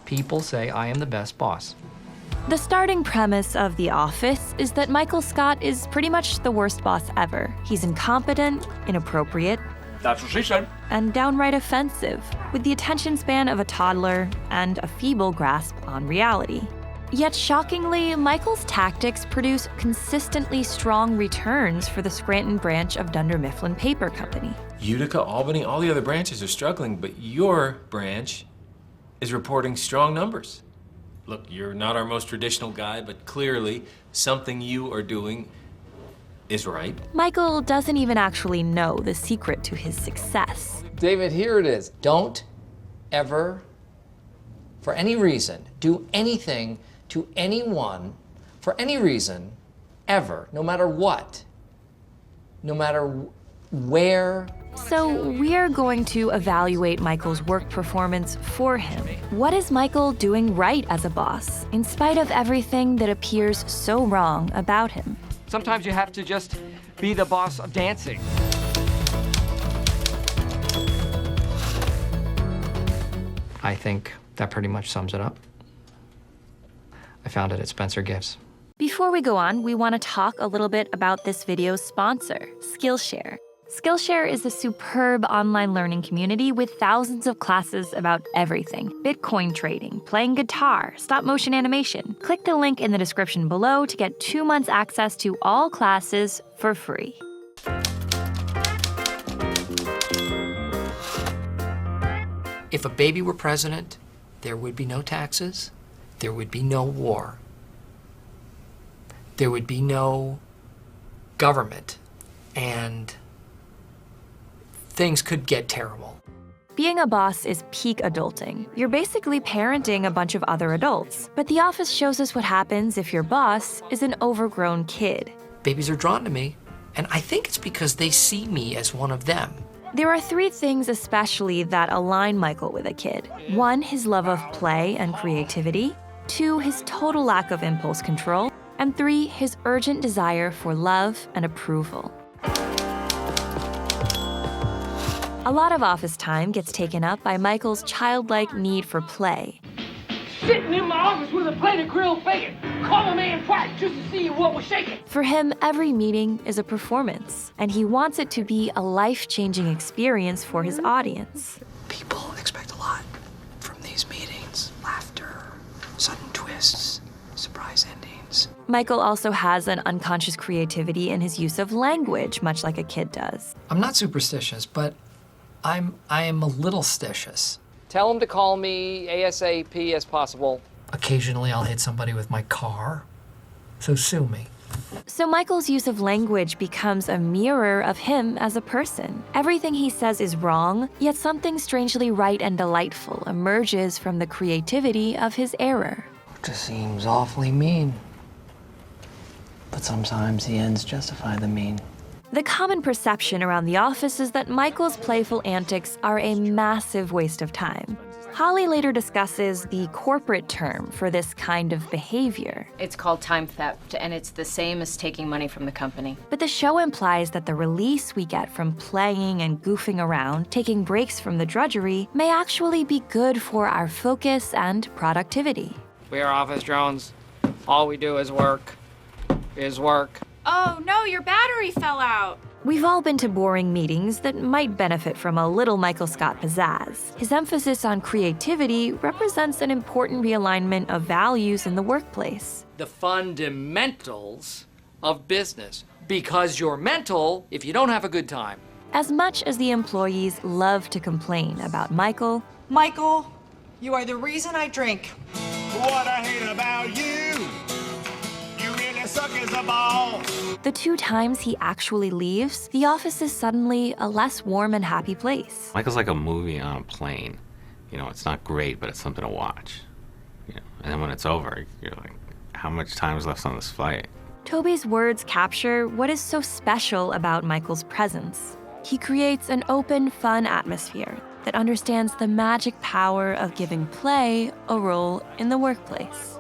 People say I am the best boss. The starting premise of The Office is that Michael Scott is pretty much the worst boss ever. He's incompetent, inappropriate, That's what she said. and downright offensive, with the attention span of a toddler and a feeble grasp on reality. Yet shockingly, Michael's tactics produce consistently strong returns for the Scranton branch of Dunder Mifflin Paper Company. Utica, Albany, all the other branches are struggling, but your branch is reporting strong numbers. Look, you're not our most traditional guy, but clearly something you are doing is right. Michael doesn't even actually know the secret to his success. David, here it is. Don't ever, for any reason, do anything to anyone, for any reason, ever, no matter what, no matter where. So we're going to evaluate Michael's work performance for him. What is Michael doing right as a boss, in spite of everything that appears so wrong about him? Sometimes you have to just be the boss of dancing. I think that pretty much sums it up. I found it at Spencer Gifts. Before we go on, we want to talk a little bit about this video's sponsor, Skillshare. Skillshare is a superb online learning community with thousands of classes about everything: Bitcoin trading, playing guitar, stop-motion animation. Click the link in the description below to get 2 months access to all classes for free. If a baby were president, there would be no taxes, there would be no war, there would be no government, and things could get terrible. Being a boss is peak adulting. You're basically parenting a bunch of other adults. But The Office shows us what happens if your boss is an overgrown kid. Babies are drawn to me, and I think it's because they see me as one of them. There are 3 things especially that align Michael with a kid. 1, his love of play and creativity. 2, his total lack of impulse control. And 3, his urgent desire for love and approval. A lot of office time gets taken up by Michael's childlike need for play. Sitting in my office with a plate of grilled bacon. Call a man twice just to see what was shaking. For him, every meeting is a performance, and he wants it to be a life-changing experience for his audience. People expect a lot from these meetings. Laughter, sudden twists, surprise endings. Michael also has an unconscious creativity in his use of language, much like a kid does. I'm not superstitious, but I am a little stitious. Tell him to call me ASAP as possible. Occasionally I'll hit somebody with my car, so sue me. So Michael's use of language becomes a mirror of him as a person. Everything he says is wrong, yet something strangely right and delightful emerges from the creativity of his error. Just seems awfully mean. But sometimes the ends justify the mean. The common perception around the office is that Michael's playful antics are a massive waste of time. Holly later discusses the corporate term for this kind of behavior. It's called time theft, and it's the same as taking money from the company. But the show implies that the release we get from playing and goofing around, taking breaks from the drudgery, may actually be good for our focus and productivity. We are office drones. All we do is work. Oh no, your battery fell out. We've all been to boring meetings that might benefit from a little Michael Scott pizzazz. His emphasis on creativity represents an important realignment of values in the workplace. The fundamentals of business. Because you're mental if you don't have a good time. As much as the employees love to complain about Michael, Michael, you are the reason I drink. What I hate about you, you really suck as a ball. the 2 times he actually leaves, the office is suddenly a less warm and happy place. Michael's like a movie on a plane. You know, it's not great, but it's something to watch. You know, and then when it's over, you're like, how much time is left on this flight? Toby's words capture what is so special about Michael's presence. He creates an open, fun atmosphere that understands the magic power of giving play a role in the workplace.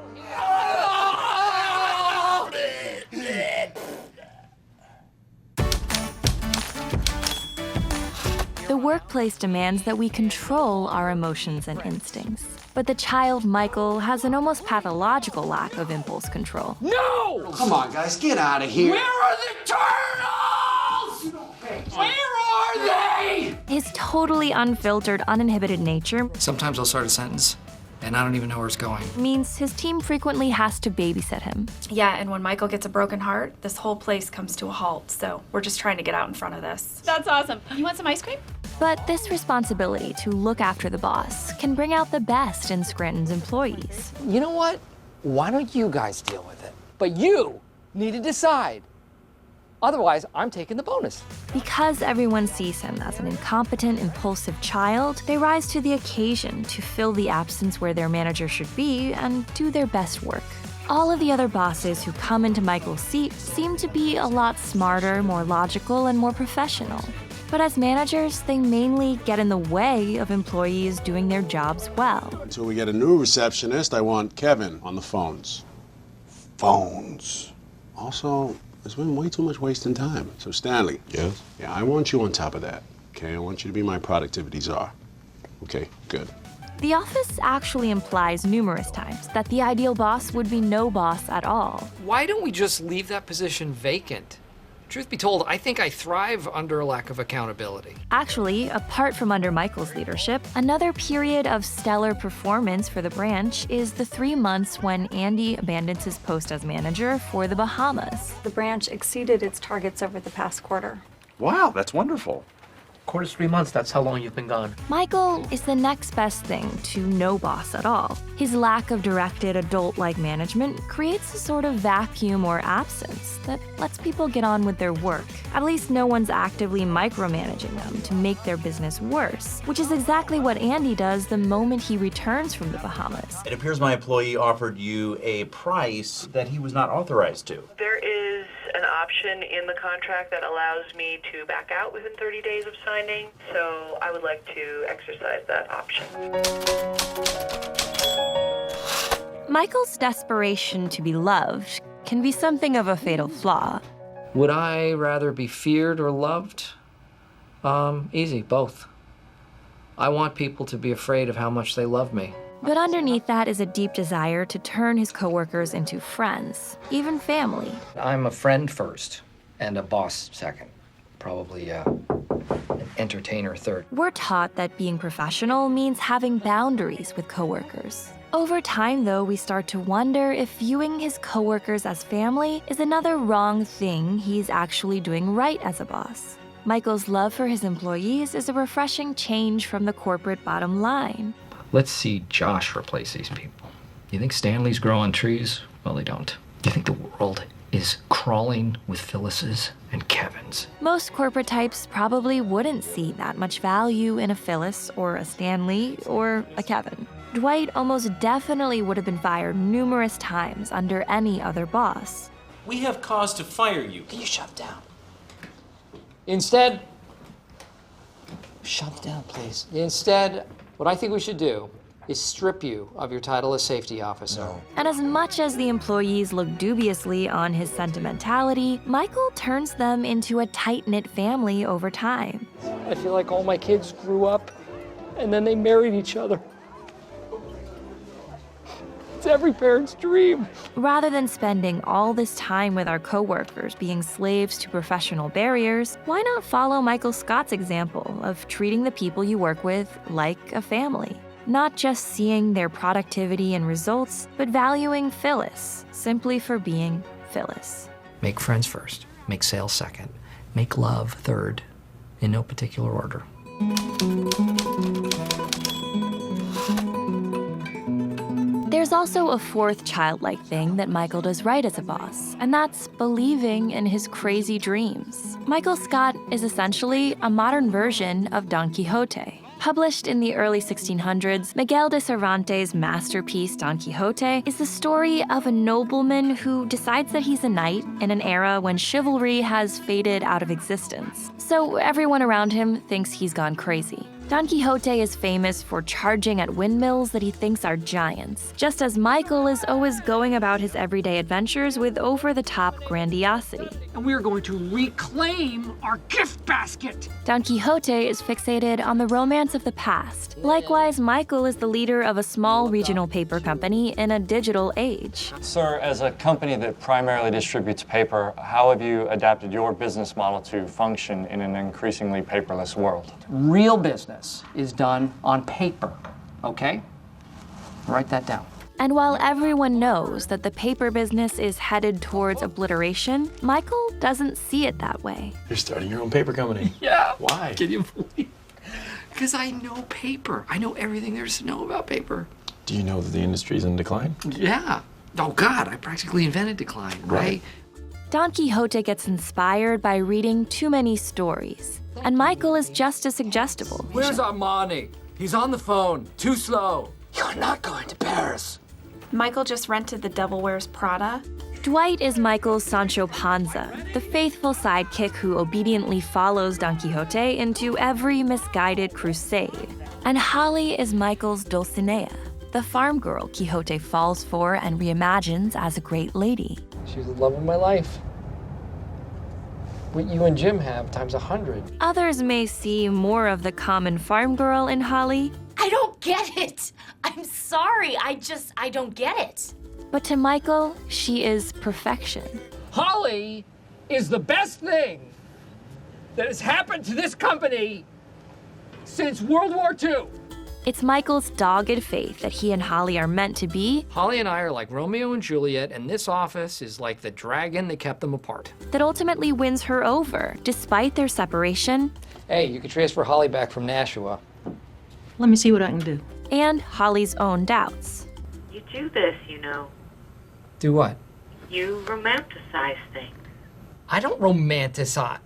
The workplace demands that we control our emotions and instincts. But the child, Michael, has an almost pathological lack of impulse control. No! Come on, guys, get out of here. Where are the turtles? Where are they? His totally unfiltered, uninhibited nature Sometimes I'll start a sentence, and I don't even know where it's going. means his team frequently has to babysit him. Yeah, and when Michael gets a broken heart, this whole place comes to a halt. So we're just trying to get out in front of this. That's awesome. You want some ice cream? But this responsibility to look after the boss can bring out the best in Scranton's employees. You know what? Why don't you guys deal with it? But you need to decide. Otherwise, I'm taking the bonus. Because everyone sees him as an incompetent, impulsive child, they rise to the occasion to fill the absence where their manager should be and do their best work. All of the other bosses who come into Michael's seat seem to be a lot smarter, more logical, and more professional. But as managers, they mainly get in the way of employees doing their jobs well. Until we get a new receptionist, I want Kevin on the phones. Phones. Also, there's been way too much wasting time. So Stanley. Yes? Yeah, I want you on top of that. Okay, I want you to be my productivity czar. Okay, good. The office actually implies numerous times that the ideal boss would be no boss at all. Why don't we just leave that position vacant? Truth be told, I think I thrive under a lack of accountability. Actually, apart from under Michael's leadership, another period of stellar performance for the branch is the 3 months when Andy abandons his post as manager for the Bahamas. The branch exceeded its targets over the past quarter. Wow, that's wonderful. Quarter's 3 months, that's how long you've been gone. Michael is the next best thing to no boss at all. His lack of directed adult-like management creates a sort of vacuum or absence that lets people get on with their work. At least no one's actively micromanaging them to make their business worse, which is exactly what Andy does the moment he returns from the Bahamas. It appears my employee offered you a price that he was not authorized to. There is an option in the contract that allows me to back out within 30 days of signing, so I would like to exercise that option. Michael's desperation to be loved can be something of a fatal flaw. Would I rather be feared or loved? Easy, both. I want people to be afraid of how much they love me. But underneath that is a deep desire to turn his coworkers into friends, even family. I'm a friend first and a boss second. Probably an entertainer third. We're taught that being professional means having boundaries with coworkers. Over time, though, we start to wonder if viewing his coworkers as family is another wrong thing he's actually doing right as a boss. Michael's love for his employees is a refreshing change from the corporate bottom line. Let's see Josh replace these people. You think Stanley's growing trees? Well, they don't. You think the world is crawling with Phyllis's and Kevin's? Most corporate types probably wouldn't see that much value in a Phyllis or a Stanley or a Kevin. Dwight almost definitely would have been fired numerous times under any other boss. We have cause to fire you. Can you shut down? Instead, shut down, please. Instead, what I think we should do is strip you of your title as safety officer. No. And as much as the employees look dubiously on his sentimentality, Michael turns them into a tight-knit family over time. I feel like all my kids grew up and then they married each other. It's every parent's dream. Rather than spending all this time with our coworkers being slaves to professional barriers, why not follow Michael Scott's example of treating the people you work with like a family? Not just seeing their productivity and results, but valuing Phyllis simply for being Phyllis. Make friends first, make sales second, make love third, in no particular order. There's also a fourth childlike thing that Michael does right as a boss, and that's believing in his crazy dreams. Michael Scott is essentially a modern version of Don Quixote. Published in the early 1600s, Miguel de Cervantes' masterpiece Don Quixote is the story of a nobleman who decides that he's a knight in an era when chivalry has faded out of existence. So everyone around him thinks he's gone crazy. Don Quixote is famous for charging at windmills that he thinks are giants, just as Michael is always going about his everyday adventures with over-the-top grandiosity. And we're going to reclaim our gift basket. Don Quixote is fixated on the romance of the past. Likewise, Michael is the leader of a small regional paper company in a digital age. Sir, as a company that primarily distributes paper, how have you adapted your business model to function in an increasingly paperless world? Real business is done on paper, okay? Write that down. And while everyone knows that the paper business is headed towards obliteration, Michael doesn't see it that way. You're starting your own paper company. Yeah. Why? Can you believe? Because I know paper. I know everything there is to know about paper. Do you know that the industry's in decline? Yeah. Oh, God, I practically invented decline, right? Don Quixote gets inspired by reading too many stories. And Michael is just as suggestible. Where's Armani? He's on the phone. Too slow. You're not going to Paris. Michael just rented The Devil Wears Prada. Dwight is Michael's Sancho Panza, the faithful sidekick who obediently follows Don Quixote into every misguided crusade. And Holly is Michael's Dulcinea, the farm girl Quixote falls for and reimagines as a great lady. She's the love of my life. What you and Jim have times 100. Others may see more of the common farm girl in Holly. I don't get it. I'm sorry. I don't get it. But to Michael, she is perfection. Holly is the best thing that has happened to this company since World War II. It's Michael's dogged faith that he and Holly are meant to be. Holly and I are like Romeo and Juliet, and this office is like the dragon that kept them apart. That ultimately wins her over, despite their separation. Hey, you can transfer Holly back from Nashua. Let me see what I can do. And Holly's own doubts. You do this, you know. Do what? You romanticize things. I don't romanticize.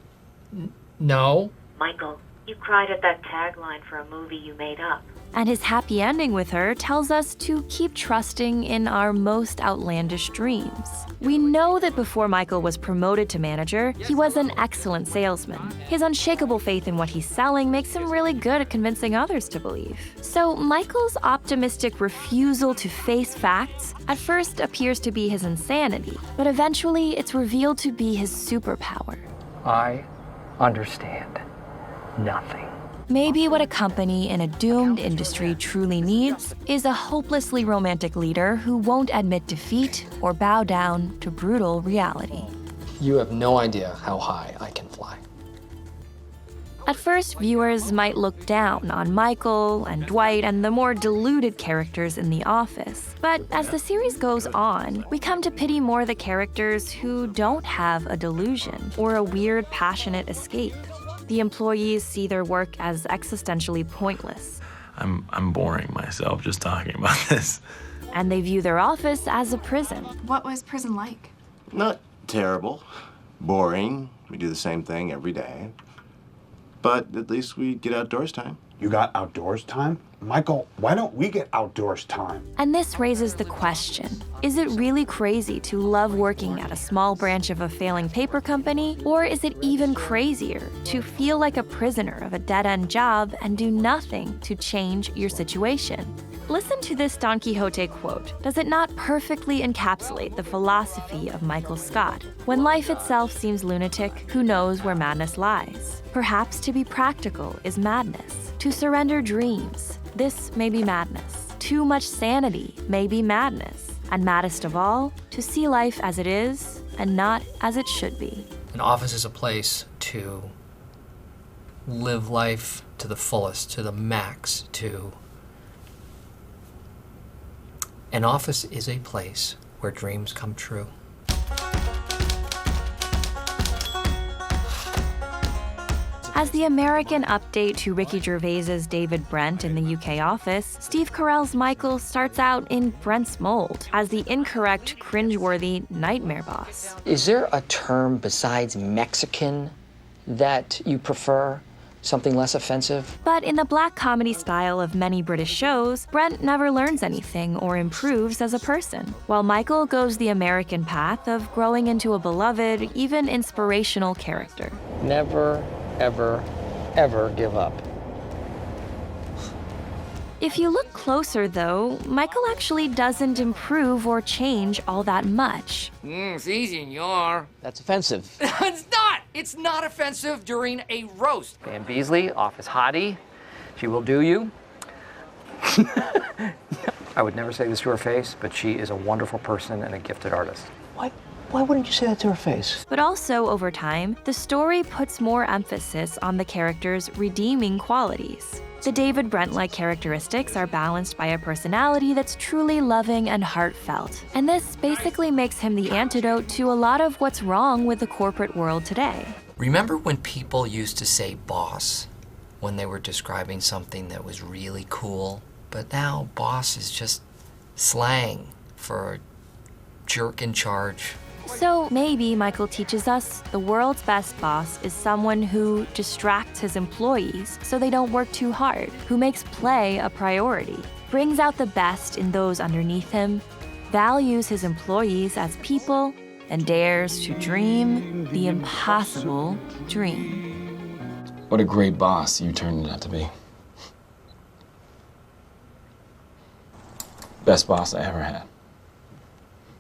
No. Michael, you cried at that tagline for a movie you made up. And his happy ending with her tells us to keep trusting in our most outlandish dreams. We know that before Michael was promoted to manager, he was an excellent salesman. His unshakable faith in what he's selling makes him really good at convincing others to believe. So Michael's optimistic refusal to face facts at first appears to be his insanity, but eventually it's revealed to be his superpower. I understand nothing. Maybe what a company in a doomed industry truly needs is a hopelessly romantic leader who won't admit defeat or bow down to brutal reality. You have no idea how high I can fly. At first, viewers might look down on Michael and Dwight and the more deluded characters in The Office. But as the series goes on, we come to pity more the characters who don't have a delusion or a weird, passionate escape. The employees see their work as existentially pointless. I'm boring myself just talking about this. And they view their office as a prison. What was prison like? Not terrible. Boring. We do the same thing every day. But at least we get outdoors time. You got outdoors time? Michael, why don't we get outdoors time? And this raises the question, is it really crazy to love working at a small branch of a failing paper company? Or is it even crazier to feel like a prisoner of a dead-end job and do nothing to change your situation? Listen to this Don Quixote quote. Does it not perfectly encapsulate the philosophy of Michael Scott? When life itself seems lunatic, who knows where madness lies? Perhaps to be practical is madness. To surrender dreams, this may be madness. Too much sanity may be madness. And maddest of all, to see life as it is and not as it should be. An office is a place to live life to the fullest, to the max, An office is a place where dreams come true. As the American update to Ricky Gervais's David Brent in the UK office, Steve Carell's Michael starts out in Brent's mold as the incorrect, cringeworthy nightmare boss. Is there a term besides Mexican that you prefer? Something less offensive? But in the black comedy style of many British shows, Brent never learns anything or improves as a person, while Michael goes the American path of growing into a beloved, even inspirational character. Never, ever, ever give up. If you look closer, though, Michael actually doesn't improve or change all that much. It's easy, senor. That's offensive. It's not! It's not offensive during a roast. Van Beasley, office hottie. She will do you. I would never say this to her face, but she is a wonderful person and a gifted artist. Why wouldn't you say that to her face? But also, over time, the story puts more emphasis on the character's redeeming qualities. The David Brent-like characteristics are balanced by a personality that's truly loving and heartfelt. And this basically makes him the antidote to a lot of what's wrong with the corporate world today. Remember when people used to say boss when they were describing something that was really cool? But now boss is just slang for a jerk in charge. So maybe Michael teaches us the world's best boss is someone who distracts his employees so they don't work too hard, who makes play a priority, brings out the best in those underneath him, values his employees as people, and dares to dream the impossible dream. What a great boss you turned out to be. Best boss I ever had.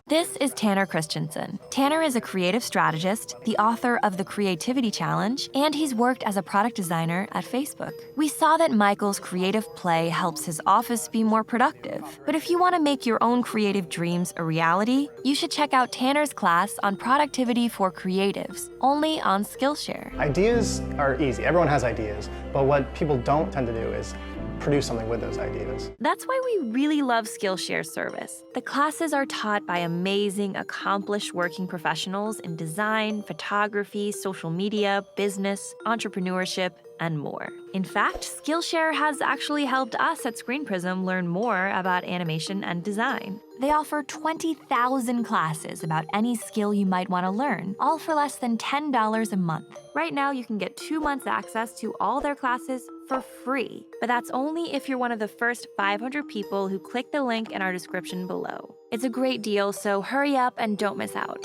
This is Tanner Christensen. Tanner is a creative strategist, the author of The Creativity Challenge, and he's worked as a product designer at Facebook. We saw that Michael's creative play helps his office be more productive. But if you want to make your own creative dreams a reality, you should check out Tanner's class on productivity for creatives, only on Skillshare. Ideas are easy. Everyone has ideas. But what people don't tend to do is produce something with those ideas. That's why we really love Skillshare's service. The classes are taught by amazing, accomplished working professionals in design, photography, social media, business, entrepreneurship, and more. In fact, Skillshare has actually helped us at Screen Prism learn more about animation and design. They offer 20,000 classes about any skill you might want to learn, all for less than $10 a month. Right now, you can get 2 months access to all their classes for free, but that's only if you're one of the first 500 people who click the link in our description below. It's a great deal, so hurry up and don't miss out.